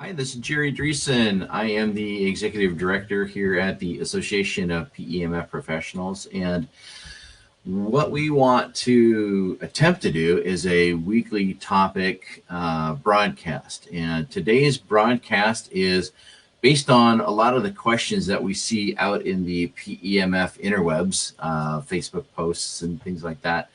Hi, this is Jerry Dreesen. I am the executive director here at the Association of PEMF Professionals. And what we want to attempt to do is a weekly topic broadcast. And today's broadcast is based on a lot of the questions that we see out in the PEMF interwebs, Facebook posts, and things like that.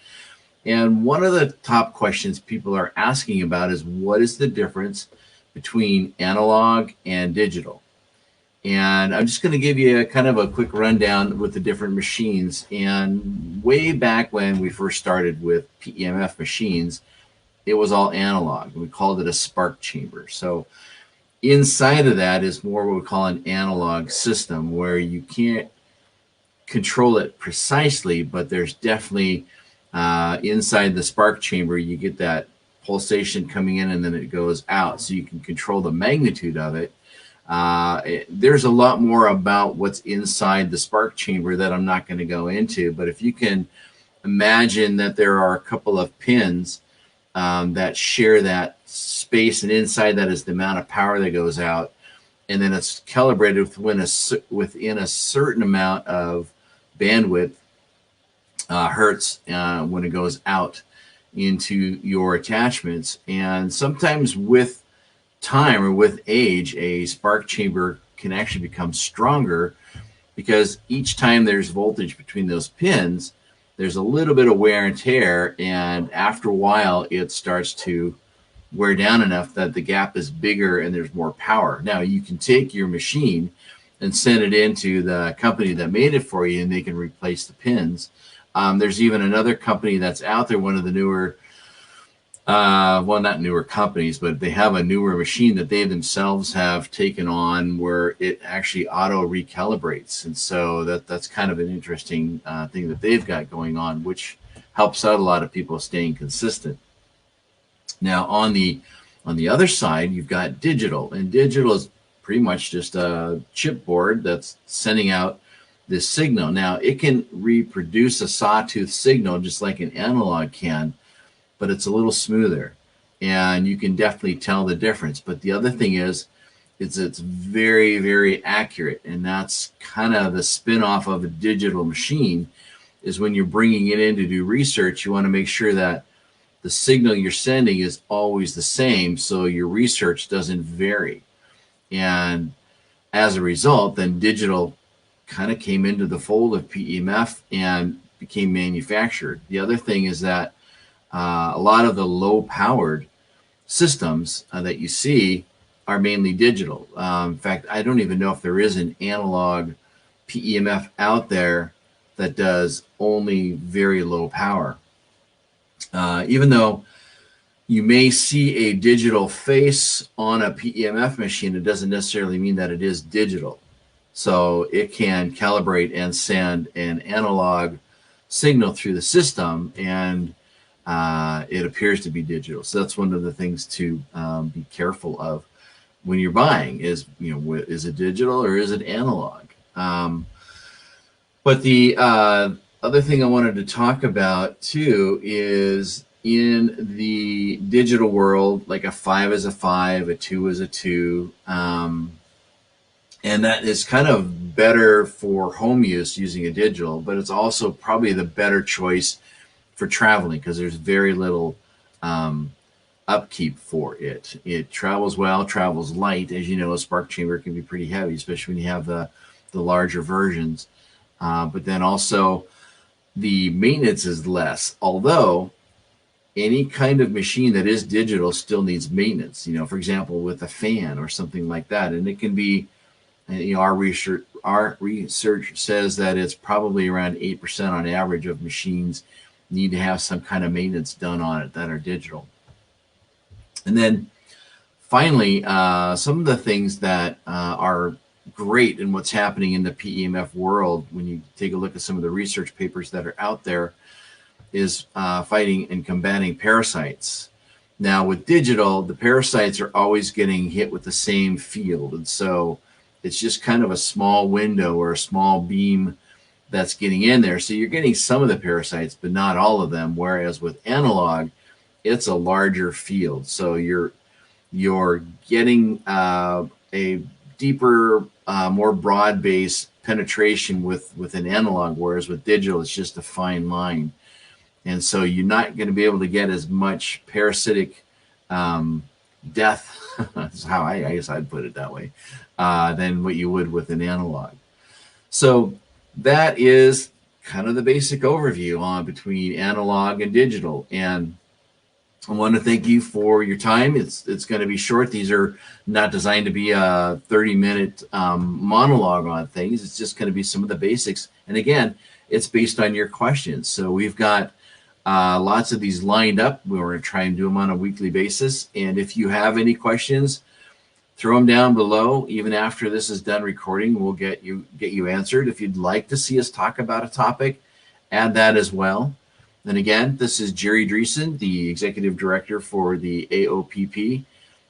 And one of the top questions people are asking about is what is the difference between analog and digital? And I'm just going to give you a kind of a quick rundown with the different machines. And way back when we first started with PEMF machines, it was all analog. We called it a spark chamber. So inside of that is more what we call an analog system, where you can't control it precisely, but there's definitely inside the spark chamber, you get that pulsation coming in and then it goes out, so you can control the magnitude of it. There's a lot more about what's inside the spark chamber that I'm not going to go into, but if you can imagine that there are a couple of pins that share that space, and inside that is the amount of power that goes out, and then it's calibrated within a certain amount of bandwidth, hertz, when it goes out into your attachments. And sometimes with time or with age, a spark chamber can actually become stronger, because each time there's voltage between those pins, there's a little bit of wear and tear, and after a while it starts to wear down enough that the gap is bigger and there's more power. Now you can take your machine and send it into the company that made it for you, and they can replace the pins. There's even another company that's out there, one of the newer, well, not newer companies, but they have a newer machine that they themselves have taken on, where it actually auto recalibrates. And so that's kind of an interesting thing that they've got going on, which helps out a lot of people staying consistent. Now on the other side, you've got digital, and digital is pretty much just a chipboard that's sending out this signal. Now it can reproduce a sawtooth signal just like an analog can, but it's a little smoother, and you can definitely tell the difference. But the other thing is it's very, very accurate, and that's kind of the spin-off of a digital machine. Is when you're bringing it in to do research, you want to make sure that the signal you're sending is always the same, so your research doesn't vary. And as a result, then digital kind of came into the fold of PEMF and became manufactured. The other thing is that a lot of the low-powered systems that you see are mainly digital. In fact, I don't even know if there is an analog PEMF out there that does only very low power. Even though you may see a digital face on a PEMF machine, it doesn't necessarily mean that it is digital. So it can calibrate and send an analog signal through the system, and it appears to be digital. So that's one of the things to be careful of when you're buying is, is it digital or is it analog? But the other thing I wanted to talk about too is, in the digital world, like a 5 is a 5, a 2 is a 2. And that is kind of better for home use using a digital, but it's also probably the better choice for traveling, because there's very little upkeep for it. It travels well, travels light. As you know, a spark chamber can be pretty heavy, especially when you have the larger versions. But then also the maintenance is less, although any kind of machine that is digital still needs maintenance, for example, with a fan or something like that. And it can be, our research says that it's probably around 8% on average of machines need to have some kind of maintenance done on it that are digital. And then finally, some of the things that are great in what's happening in the PEMF world, when you take a look at some of the research papers that are out there, is fighting and combating parasites. Now with digital, the parasites are always getting hit with the same field, and so it's just kind of a small window or a small beam that's getting in there. So you're getting some of the parasites, but not all of them. Whereas with analog, it's a larger field. So you're you're getting a deeper, more broad-based penetration with an analog, whereas with digital, it's just a fine line. And so you're not going to be able to get as much parasitic death, is how I guess I'd put it that way, than what you would with an analog. So that is kind of the basic overview on between analog and digital. And I want to thank you for your time. It's going to be short. These are not designed to be a 30-minute monologue on things. It's just going to be some of the basics. And again, it's based on your questions. So we've got lots of these lined up. We're going to try and do them on a weekly basis. And if you have any questions, throw them down below. Even after this is done recording, we'll get you answered. If you'd like to see us talk about a topic, add that as well. And again, this is Jerry Dreesen, the Executive Director for the AOPP.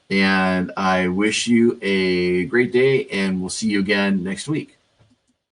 And I wish you a great day, and we'll see you again next week.